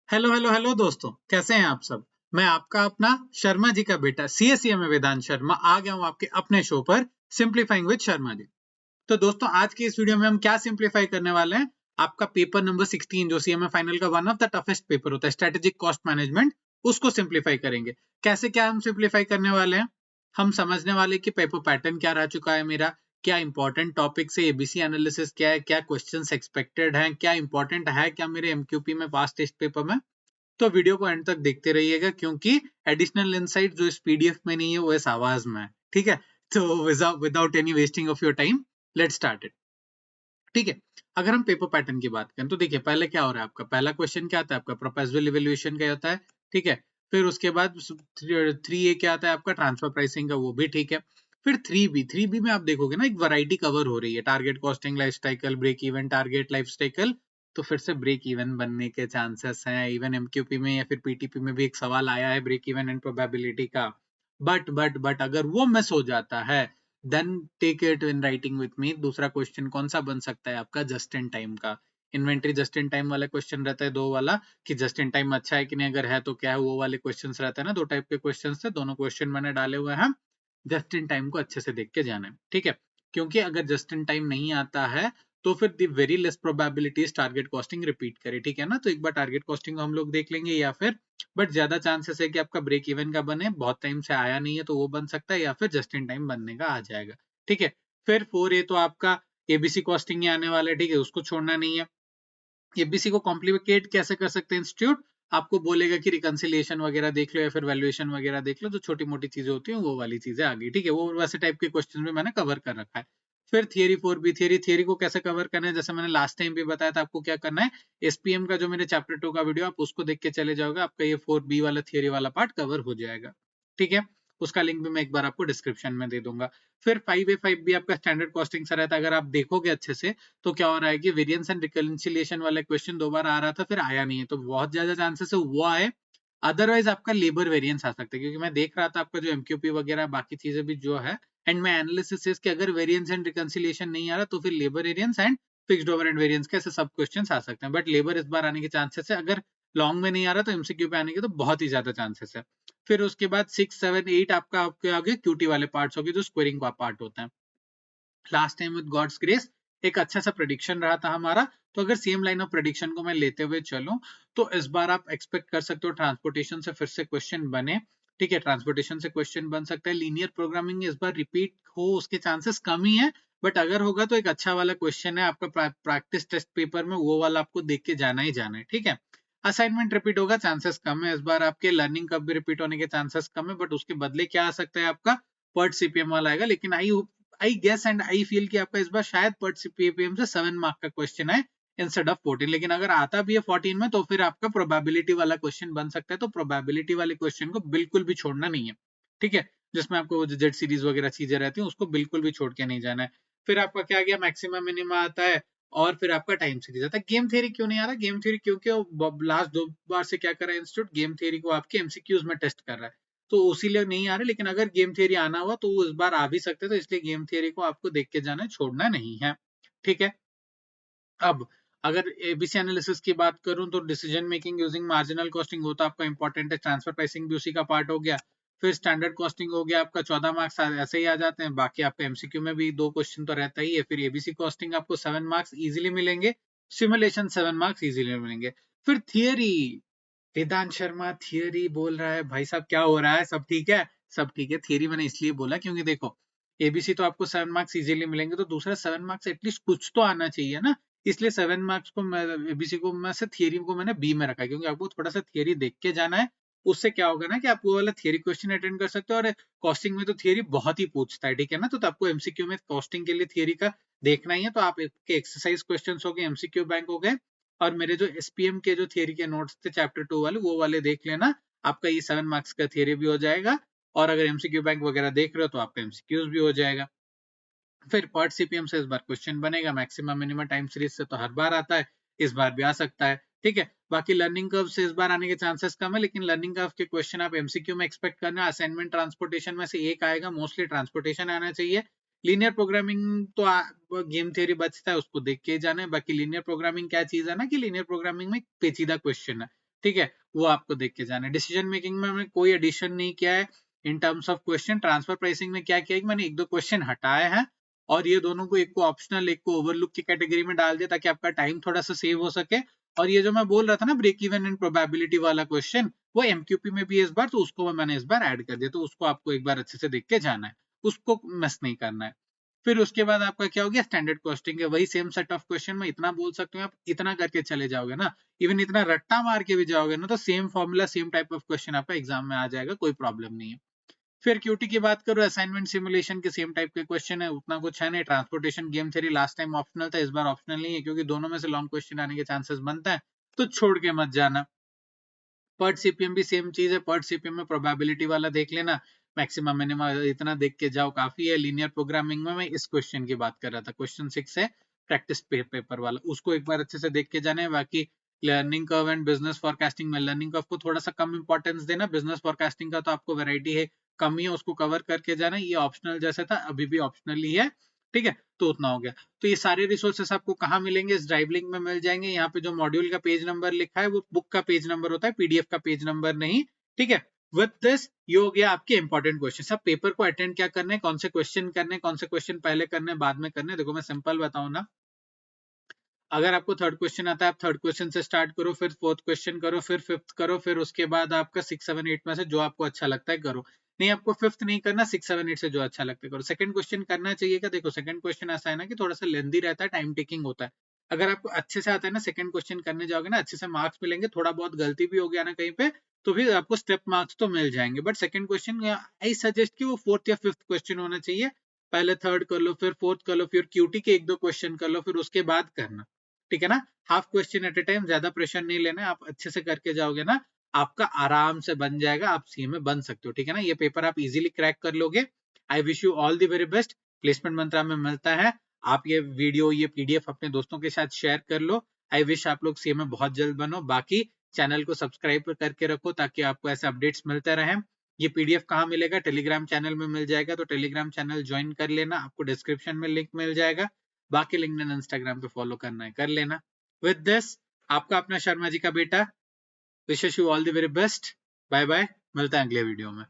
Hello hello hello दोस्तों, कैसे हैं आप सब। मैं आपका अपना शर्मा जी का बेटा सीएसई में वेदांत शर्मा आ गया हूं आपके अपने शो पर सिंप्लीफाइंग विद शर्मा जी। तो दोस्तों, आज की इस वीडियो में हम क्या सिंप्लीफाई करने वाले हैं। आपका पेपर नंबर 16 जो सीएमए फाइनल का one of the toughest paper होता है, स्ट्रेटेजिक कॉस्ट मैनेजमेंट, उसको सिंप्लीफाई करेंगे। कैसे क्या हम सिंप्लीफाई करने वाले हैं, हम समझने वाले कि पेपर पैटर्न क्या रह चुका है मेरा, क्या इंपॉर्टेंट टॉपिक से एबीसी एनालिसिस क्या है, क्या क्वेश्चंस एक्सपेक्टेड हैं, क्या इंपॉर्टेंट है क्या मेरे एमक्यूपी में पास्ट टेस्ट पेपर में। तो वीडियो को एंड तक देखते रहिएगा, क्योंकि एडिशनल इनसाइट जो इस पीडीएफ में नहीं है वो इस आवाज में है। ठीक है, तो without any wasting of your time, let's start it. ठीक है, अगर हम पेपर पैटर्न की बात करें तो देखिए, पहले क्या हो रहा है, आपका पहला क्वेश्चन क्या आता है, आपका प्रोपोजल इवैल्यूएशन का होता है। ठीक है, फिर उसके बाद 3A क्या आता है आपका, ट्रांसफर प्राइसिंग का, वो भी ठीक है। फिर 3B में आप देखोगे ना, एक वैरायटी कवर हो रही है, target costing, life cycle, break even, target life cycle. तो फिर से ब्रेक इवन बनने के चांसेस हैं, इवन एमक्यूपी में या फिर पीटीपी में भी एक सवाल आया है ब्रेक इवन एंड प्रोबेबिलिटी का। बट अगर वो मिस हो जाता है, then take it in writing with me. दूसरा क्वेश्चन कौन सा बन सकता है आपका, जस्ट इन टाइम का। इन्वेंटरी जस्ट इन टाइम वाला क्वेश्चन रहता है, दो वाला, कि जस्ट इन टाइम अच्छा है कि नहीं, अगर है तो क्या है, वो वाले क्वेश्चन रहते हैं ना। दो टाइप के क्वेश्चन थे, दोनों क्वेश्चन मैंने डाले हुए हैं। जस्ट इन टाइम को अच्छे से देख के जाना है, ठीक है। क्योंकि अगर जस्ट इन टाइम नहीं आता है तो फिर the very less probabilities target costing repeat करे, ठीक है ना। तो एक बार टारगेट कॉस्टिंग को हम लोग देख लेंगे, या फिर बट ज्यादा चांसेस है कि आपका ब्रेक इवन का बने, बहुत टाइम से आया नहीं है तो वो बन सकता है, या फिर जस्ट इन टाइम बनने का आ जाएगा। ठीक है, फिर 4A तो आपका एबीसी कॉस्टिंग ही आने वाला है, ठीक है, उसको छोड़ना नहीं है। एबीसी को कॉम्प्लिकेट कैसे कर सकते हैं इंस्टीट्यूट, आपको बोलेगा कि रिकंसिलिएशन वगैरह देख लो या फिर वैल्यूएशन वगैरह देख लो, जो छोटी मोटी चीजें होती हैं वो वाली चीजें आ गई, ठीक है। वो वैसे टाइप के क्वेश्चन में मैंने कवर कर रखा है। फिर थियरी 4B, थियरी को कैसे कवर करना है, जैसे मैंने लास्ट टाइम भी बताया था, आपको क्या करना है, एसपीएम का जो मेरे चैप्टर 2 का वीडियो, आप उसको देख के चले जाओगे, आपका ये 4B वाला थियरी वाला पार्ट कवर हो जाएगा। ठीक है, उसका लिंक भी मैं एक बार आपको डिस्क्रिप्शन में दे दूंगा। फिर 5A 5B आपका स्टैंडर्ड कॉस्टिंग सा रहता है, अगर आप देखोगे अच्छे से तो क्या हो रहा है कि वेरिएंस एंड रिकंसिलिएशन वाला क्वेश्चन दो बार आ रहा था, फिर आया नहीं है, तो बहुत ज्यादा चांसेस है वो आए। अदरवाइज आपका लेबर वेरिएंस आ सकता है, क्योंकि मैं देख रहा था आपका जो एमक्यूपी वगैरह बाकी चीजें भी जो है, एंड मैं एनालिसिस इज कि अगर वेरिएंस एंड रिकंसिलिएशन नहीं आ रहा तो फिर labour variance and fixed overhead variance कैसे सब क्वेश्चंस आ सकते हैं, बट लेबर इस बार आने के चांसेस है। अगर लॉन्ग में नहीं आ रहा तो एमसीक्यू पे आने के तो बहुत ही ज्यादा चांसेस है। फिर उसके बाद 6, 7, 8 आपका आपके आगे क्यूटी वाले पार्ट्स होगी, जो स्क्वेयरिंग का पार्ट होता है। Last time with God's grace एक अच्छा सा प्रेडिक्शन रहा था हमारा। तो अगर सेम लाइन ऑफ प्रेडिक्शन को मैं लेते हुए चलूं, तो इस बार आप एक्सपेक्ट कर सकते हो ट्रांसपोर्टेशन से फिर से क्वेश्चन बने। ठीक है, ट्रांसपोर्टेशन से क्वेश्चन बन सकता है। लीनियर प्रोग्रामिंग इस बार रिपीट हो उसके चांसेस कम ही है, बट अगर होगा तो एक अच्छा वाला क्वेश्चन है आपका प्रैक्टिस टेस्ट पेपर में, वो वाला आपको देख के जाना ही जाना है। ठीक है, असाइनमेंट रिपीट होगा, चांसेस कम है इस बार। आपके लर्निंग कब भी रिपीट होने के चांसेस कम है, बट उसके बदले क्या आ सकता है आपका, पर्ट सीपीएम वाला आएगा। लेकिन I guess and I feel कि आपका इस बार शायद पर्ट सीपीएम से 7 मार्क का क्वेश्चन है इंस्टेड ऑफ 14। लेकिन अगर आता भी है 14 में तो फिर आपका प्रोबेबिलिटी वाला क्वेश्चन बन सकता है, तो प्रोबेबिलिटी वाले क्वेश्चन को बिल्कुल भी छोड़ना नहीं है। ठीक है, जिसमें आपको जेड सीरीज वगैरह चीजें रहती हैं उसको बिल्कुल भी छोड़ के नहीं जाना है। फिर आपका क्या गया, मैक्सिमम मिनिमा आता है, और फिर आपका टाइम सीरीज आता है। गेम थ्योरी क्यों नहीं आ रहा, गेम थ्योरी क्योंकि लास्ट 2 बार से क्या कर रहा है इंस्टीट्यूट, गेम थ्योरी को आपके एमसीक्यूज में टेस्ट कर रहा है, तो उसी लिए नहीं आ रहे। लेकिन अगर गेम थियरी आना हुआ तो वो इस बार आ भी सकते हैं, तो इसलिए गेम थियरी को आपको देख के जाना है, छोड़ना नहीं है। ठीक है, अब अगर एबीसी एनालिसिस की बात करूं तो decision making using marginal costing वो तो आपका इंपॉर्टेंट है, ट्रांसफर प्राइसिंग भी उसी का पार्ट हो गया। फिर स्टैंडर्ड कॉस्टिंग हो गया आपका, 14 मार्क्स ऐसे ही आ जाते हैं। बाकी आपका एमसीक्यू में भी 2 क्वेश्चन तो रहता ही है। फिर एबीसी कॉस्टिंग आपको 7 मार्क्स इजिली मिलेंगे, सिमुलेशन 7 मार्क्स इजिली मिलेंगे। फिर थियरी, वेदांत शर्मा थियरी बोल रहा है, भाई साहब क्या हो रहा है, सब ठीक है। सब ठीक है, थियरी मैंने इसलिए बोला क्योंकि देखो, एबीसी तो आपको 7 मार्क्स इजीली मिलेंगे, तो दूसरा 7 मार्क्स एटलीस्ट कुछ तो आना चाहिए ना। इसलिए 7 मार्क्स को मैं एबीसी को मैं से थियरी को मैंने बी में रखा है, क्योंकि आपको थोड़ा सा थियरी देख के जाना है। उससे क्या होगा ना कि आप वो वाला थियरी क्वेश्चन अटेंड कर सकते हो, और कॉस्टिंग में तो थियरी बहुत ही पूछता है, ठीक है ना। तो आपको एमसीक्यू में कॉस्टिंग के लिए थियरी का देखना ही है, तो आप एक्सरसाइज क्वेश्चन हो गए, एमसीक्यू बैंक हो गए, और मेरे जो एसपीएम के जो थियरी के नोट्स थे चैप्टर 2 वाले, वो वाले देख लेना। आपका ये 7 मार्क्स का थियरी भी हो जाएगा, और अगर एमसीक्यू बैंक वगैरह देख रहे हो तो आपका एमसीक्यूज भी हो जाएगा। फिर पार्ट सीपीएम से इस बार क्वेश्चन बनेगा, मैक्सिमम मिनिमम टाइम सीरीज से तो हर बार आता है, इस बार भी आ सकता है। ठीक है, बाकी लर्निंग कर्व से इस बार आने के चांसेस कम है, लेकिन लर्निंग कर्व के क्वेश्चन आप एमसीक्यू में एक्सपेक्ट करना। असाइनमेंट ट्रांसपोर्टेशन में से एक आएगा, मोस्टली ट्रांसपोर्टेशन आना चाहिए। लीनियर प्रोग्रामिंग तो गेम थ्योरी बचता है, उसको देख के जाना है। बाकी लीनियर प्रोग्रामिंग क्या चीज है ना, कि लीनियर प्रोग्रामिंग में पेचीदा क्वेश्चन है, ठीक है, वो आपको देख के जाना है। डिसीजन मेकिंग में हमने कोई एडिशन नहीं किया है in terms of question. Transfer pricing में क्या किया है कि मैंने 1-2 क्वेश्चन हटाए हैं और ये दोनों को, एक को ऑप्शनल एक को ओवरलुक की कैटेगरी में डाल दिया ताकि आपका टाइम थोड़ा सा सेव हो सके। और ये जो मैं बोल रहा था ना ब्रेक इवन एंड प्रोबेबिलिटी वाला क्वेश्चन, वो एमक्यूपी में भी इस बार, तो उसको मैंने इस बार ऐड कर दिया, तो उसको आपको एक बार अच्छे से देख के जाना है, उसको मिस नहीं करना है। फिर उसके बाद आपका क्या हो गया, स्टैंडर्ड कॉस्टिंग है, वही सेम सेट ऑफ क्वेश्चन में इतना बोल सकते हो, आप इतना करके चले जाओगे ना, इवन इतना रट्टा मार के भी जाओगे ना, तो same formula same type of question आपका एग्जाम में आ जाएगा, कोई प्रॉब्लम नहीं है। फिर क्यूटी की बात करो, असाइनमेंट सिमुलेशन के सेम टाइप के क्वेश्चन है, उतना कुछ है नहीं। Transportation game theory last time optional था, इस बार ऑप्शनल नहीं है, क्योंकि दोनों में से लॉन्ग क्वेश्चन आने के चांसेस बनता है, तो छोड़ के मत जाना। पर्ट सीपीएम भी सेम चीज है, पर्ट सीपीएम में प्रोबेबिलिटी वाला देख लेना, मैक्सिमम मिनिमम इतना देख के जाओ, काफी है। लीनियर प्रोग्रामिंग में मैं इस क्वेश्चन की बात कर रहा था, क्वेश्चन 6 है प्रैक्टिस पेपर वाला, उसको एक बार अच्छे से देख के जाना है। बाकी learning curve and business forecasting में लर्निंग कर्व को थोड़ा सा कम इंपॉर्टेंस देना, बिजनेस फॉरकास्टिंग का तो आपको वैरायटी है, कम ही है, उसको कवर करके जाना। ये ऑप्शनल जैसा था, अभी भी ऑप्शनल ही है, ठीक है, तो उतना हो गया। तो ये सारे रिसोर्सेस आपको कहाँ मिलेंगे, इस ड्राइव लिंक में मिल जाएंगे। यहाँ पे जो मॉड्यूल का पेज नंबर लिखा है वो बुक का पेज नंबर होता है, पीडीएफ का पेज नंबर नहीं, ठीक है। विद दिस ये हो गया आपके इंपॉर्टेंट क्वेश्चन। सब पेपर को अटेंड क्या करने हैं, कौन से क्वेश्चन करने हैं, कौन से क्वेश्चन पहले करने हैं बाद में करने हैं। देखो मैं सिंपल बताऊं ना, अगर आपको थर्ड क्वेश्चन आता है, आप थर्ड क्वेश्चन से स्टार्ट करो, फिर फोर्थ क्वेश्चन करो, फिर फिफ्थ करो, फिर उसके बाद आपका 6, 7, 8 में से जो आपको अच्छा लगता है करो। नहीं, आपको फिफ्थ नहीं करना, 6, 7, 8 से जो अच्छा लगता है करो। सेकंड क्वेश्चन करना चाहिए क्या, देखो सेकंड क्वेश्चन ऐसा है ना कि थोड़ा सा लेंदी रहता है, टाइम टेकिंग होता है। अगर आपको अच्छे से आता है ना, सेकंड क्वेश्चन करने जाओगे ना, अच्छे से मार्क्स मिलेंगे। थोड़ा बहुत गलती भी हो गया ना कहीं पे, तो फिर आपको स्टेप मार्क्स तो मिल जाएंगे। But second question I suggest कि वो फोर्थ या फिफ्थ क्वेश्चन होना चाहिए। पहले थर्ड कर लो, फिर फोर्थ कर लो, फिर क्यूटी के 1-2 क्वेश्चन कर लो, फिर उसके बाद करना, ठीक है ना। Half question at a time, ज्यादा प्रेशर नहीं लेना है। आप अच्छे से करके जाओगे ना, आपका आराम से बन जाएगा, आप सीए में बन सकते हो, ठीक है ना। ये पेपर आप इजीली क्रैक कर लोगे। I wish you all the very best. Placement Mantra में मिलता है। आप ये वीडियो, ये पीडीएफ अपने दोस्तों के साथ शेयर कर लो। आई विश आप लोग सीए में बहुत जल्द बनो। बाकी चैनल को सब्सक्राइब करके रखो ताकि आपको ऐसे अपडेट्स मिलते रहे। ये पीडीएफ कहाँ मिलेगा, टेलीग्राम चैनल में मिल जाएगा, तो टेलीग्राम चैनल ज्वाइन कर लेना, आपको डिस्क्रिप्शन में लिंक मिल जाएगा। बाकी लिंक्डइन इंस्टाग्राम पे फॉलो करना है कर लेना। विद दिस आपका अपना शर्मा जी का बेटा wish you all the very best. Bye bye, मिलते हैं अगले वीडियो में।